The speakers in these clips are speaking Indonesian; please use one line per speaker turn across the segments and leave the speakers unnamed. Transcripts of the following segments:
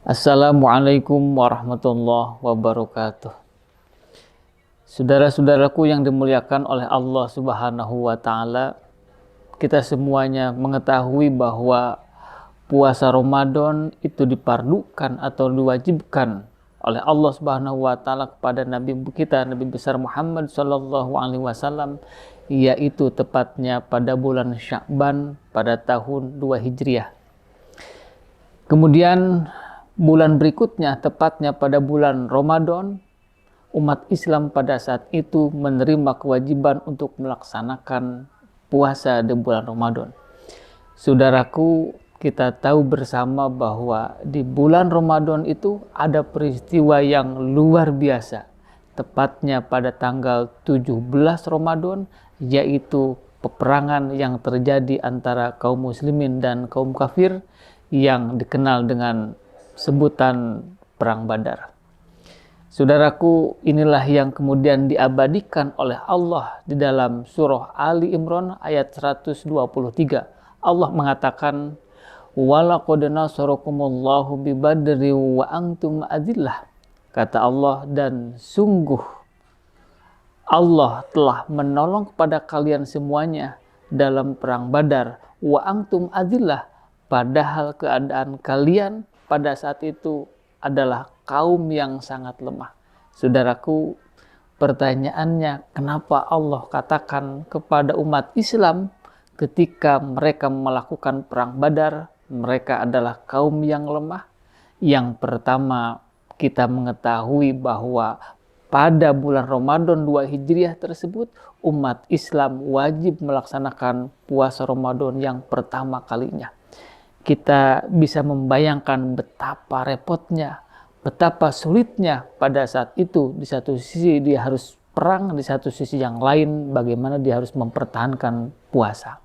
Assalamualaikum warahmatullahi wabarakatuh. Saudara-saudaraku yang dimuliakan oleh Allah Subhanahu wa Ta'ala, kita semuanya mengetahui bahwa puasa Ramadan itu dipardukan atau diwajibkan oleh Allah Subhanahu wa Ta'ala kepada Nabi kita, Nabi besar Muhammad sallallahu alaihi wasallam, yaitu tepatnya pada bulan Sya'ban pada tahun 2 Hijriah. Kemudian bulan berikutnya, tepatnya pada bulan Ramadan, umat Islam pada saat itu menerima kewajiban untuk melaksanakan puasa di bulan Ramadan. Saudaraku, kita tahu bersama bahwa di bulan Ramadan itu ada peristiwa yang luar biasa. Tepatnya pada tanggal 17 Ramadan, yaitu peperangan yang terjadi antara kaum muslimin dan kaum kafir yang dikenal dengan sebutan Perang Badar. Saudaraku, inilah yang kemudian diabadikan oleh Allah di dalam surah Ali Imran ayat 123. Allah mengatakan, "Walaqad nasarakumullahu bi badri wa antum adillah." Kata Allah, dan sungguh Allah telah menolong kepada kalian semuanya dalam Perang Badar, wa antum adillah, padahal keadaan kalian pada saat itu adalah kaum yang sangat lemah. Saudaraku, pertanyaannya, kenapa Allah katakan kepada umat Islam ketika mereka melakukan Perang Badar, mereka adalah kaum yang lemah? Yang pertama, kita mengetahui bahwa pada bulan Ramadan 2 Hijriah tersebut, umat Islam wajib melaksanakan puasa Ramadan yang pertama kalinya. Kita bisa membayangkan betapa repotnya, betapa sulitnya pada saat itu. Di satu sisi dia harus perang, di satu sisi yang lain bagaimana dia harus mempertahankan puasa.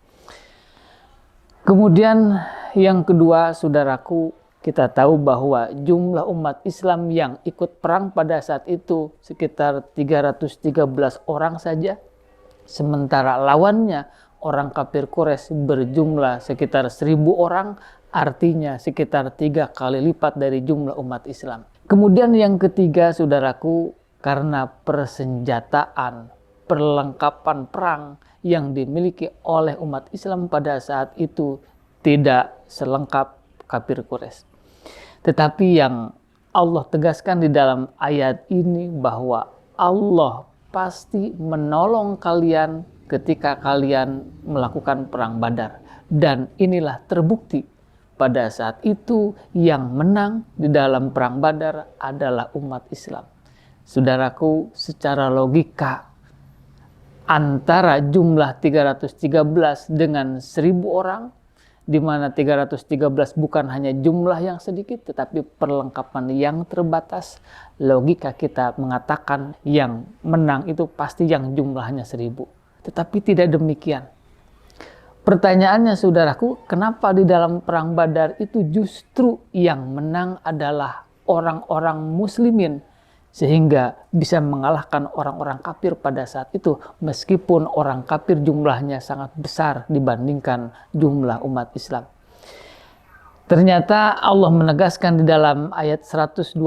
Kemudian yang kedua, saudaraku, kita tahu bahwa jumlah umat Islam yang ikut perang pada saat itu sekitar 313 orang saja. Sementara lawannya, orang kafir Quraisy berjumlah sekitar 1.000 orang, artinya sekitar 3 kali lipat dari jumlah umat Islam. Kemudian yang ketiga, saudaraku, karena persenjataan, perlengkapan perang yang dimiliki oleh umat Islam pada saat itu tidak selengkap kafir Quraisy. Tetapi yang Allah tegaskan di dalam ayat ini bahwa Allah pasti menolong kalian ketika kalian melakukan Perang Badar. Dan inilah terbukti pada saat itu yang menang di dalam Perang Badar adalah umat Islam. Saudaraku, secara logika antara jumlah 313 dengan 1.000 orang, di mana 313 bukan hanya jumlah yang sedikit tetapi perlengkapan yang terbatas, logika kita mengatakan yang menang itu pasti yang jumlahnya 1.000. Tetapi tidak demikian. Pertanyaannya, saudaraku, kenapa di dalam Perang Badar itu justru yang menang adalah orang-orang muslimin, sehingga bisa mengalahkan orang-orang kafir pada saat itu, meskipun orang kafir jumlahnya sangat besar dibandingkan jumlah umat Islam. Ternyata Allah menegaskan di dalam ayat 124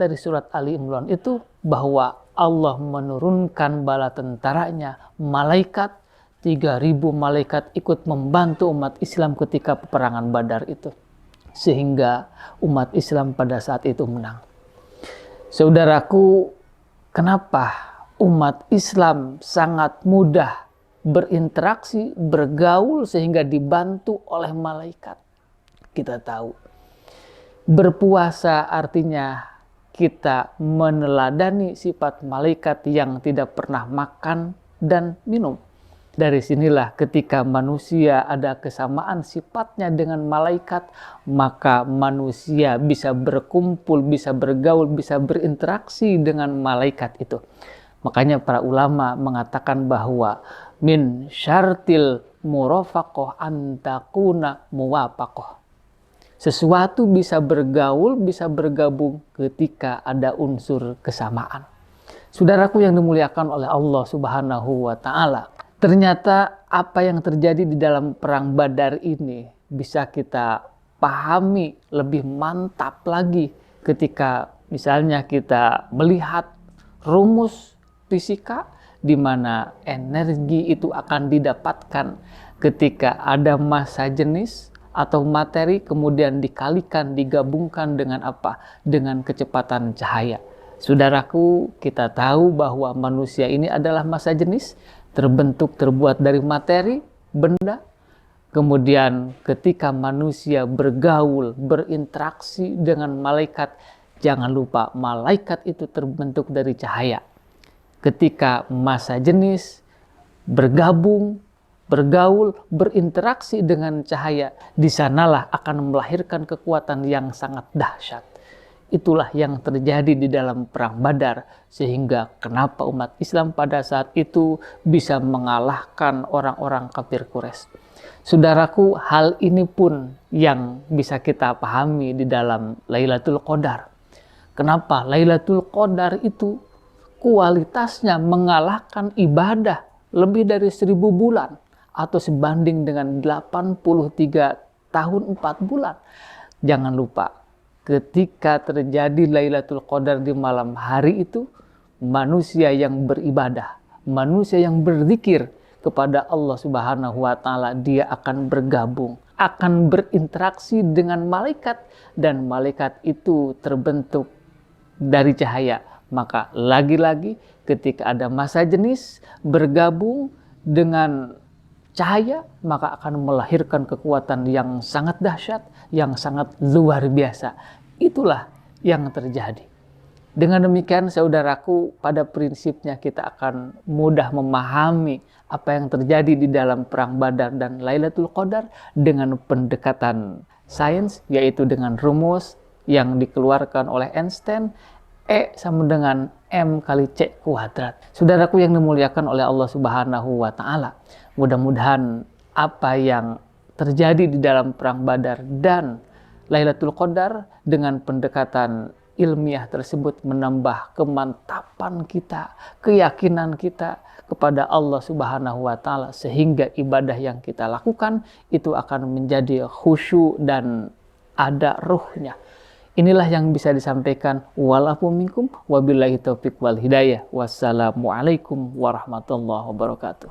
dari surat Ali Imran itu bahwa Allah menurunkan bala tentaranya, malaikat, 3.000 malaikat ikut membantu umat Islam ketika peperangan Badar itu. Sehingga umat Islam pada saat itu menang. Saudaraku, kenapa umat Islam sangat mudah berinteraksi, bergaul sehingga dibantu oleh malaikat? Kita tahu, berpuasa artinya kita meneladani sifat malaikat yang tidak pernah makan dan minum. Dari sinilah ketika manusia ada kesamaan sifatnya dengan malaikat, maka manusia bisa berkumpul, bisa bergaul, bisa berinteraksi dengan malaikat itu. Makanya para ulama mengatakan bahwa min syartil murafaqah antakuna muwafaqah. Sesuatu bisa bergaul, bisa bergabung ketika ada unsur kesamaan. Saudaraku yang dimuliakan oleh Allah Subhanahu wa Ta'ala, ternyata apa yang terjadi di dalam Perang Badar ini bisa kita pahami lebih mantap lagi ketika misalnya kita melihat rumus fisika di mana energi itu akan didapatkan ketika ada massa jenis atau materi kemudian dikalikan, digabungkan dengan apa? Dengan kecepatan cahaya. Saudaraku, kita tahu bahwa manusia ini adalah massa jenis, terbuat dari materi, benda. Kemudian ketika manusia bergaul, berinteraksi dengan malaikat, jangan lupa malaikat itu terbentuk dari cahaya. Ketika massa jenis bergabung, bergaul, berinteraksi dengan cahaya, di sanalah akan melahirkan kekuatan yang sangat dahsyat. Itulah yang terjadi di dalam perang Badar, sehingga kenapa umat Islam pada saat itu bisa mengalahkan orang-orang kafir Quraisy. Saudaraku, hal ini pun yang bisa kita pahami di dalam Lailatul Qadar. Kenapa Lailatul Qadar itu kualitasnya mengalahkan ibadah lebih dari 1000 bulan atau sebanding dengan 83 tahun 4 bulan. Jangan lupa, ketika terjadi Lailatul Qadar di malam hari itu, manusia yang beribadah, manusia yang berzikir kepada Allah Subhanahu wa Ta'ala, dia akan bergabung, akan berinteraksi dengan malaikat, dan malaikat itu terbentuk dari cahaya. Maka lagi-lagi ketika ada massa jenis bergabung dengan cahaya, maka akan melahirkan kekuatan yang sangat dahsyat, yang sangat luar biasa. Itulah yang terjadi. Dengan demikian, saudaraku, pada prinsipnya kita akan mudah memahami apa yang terjadi di dalam perang Badar dan Lailatul Qadar dengan pendekatan sains, yaitu dengan rumus yang dikeluarkan oleh Einstein, E sama dengan M kali C kuadrat. Saudaraku yang dimuliakan oleh Allah Subhanahu wa Ta'ala, mudah-mudahan apa yang terjadi di dalam perang Badar dan Lailatul Qadar dengan pendekatan ilmiah tersebut menambah kemantapan kita, keyakinan kita kepada Allah Subhanahu wa Ta'ala, sehingga ibadah yang kita lakukan itu akan menjadi khusyuk dan ada ruhnya. Inilah yang bisa disampaikan. Walafu minkum wabillahi taufiq wal hidayah. Wassalamualaikum warahmatullahi wabarakatuh.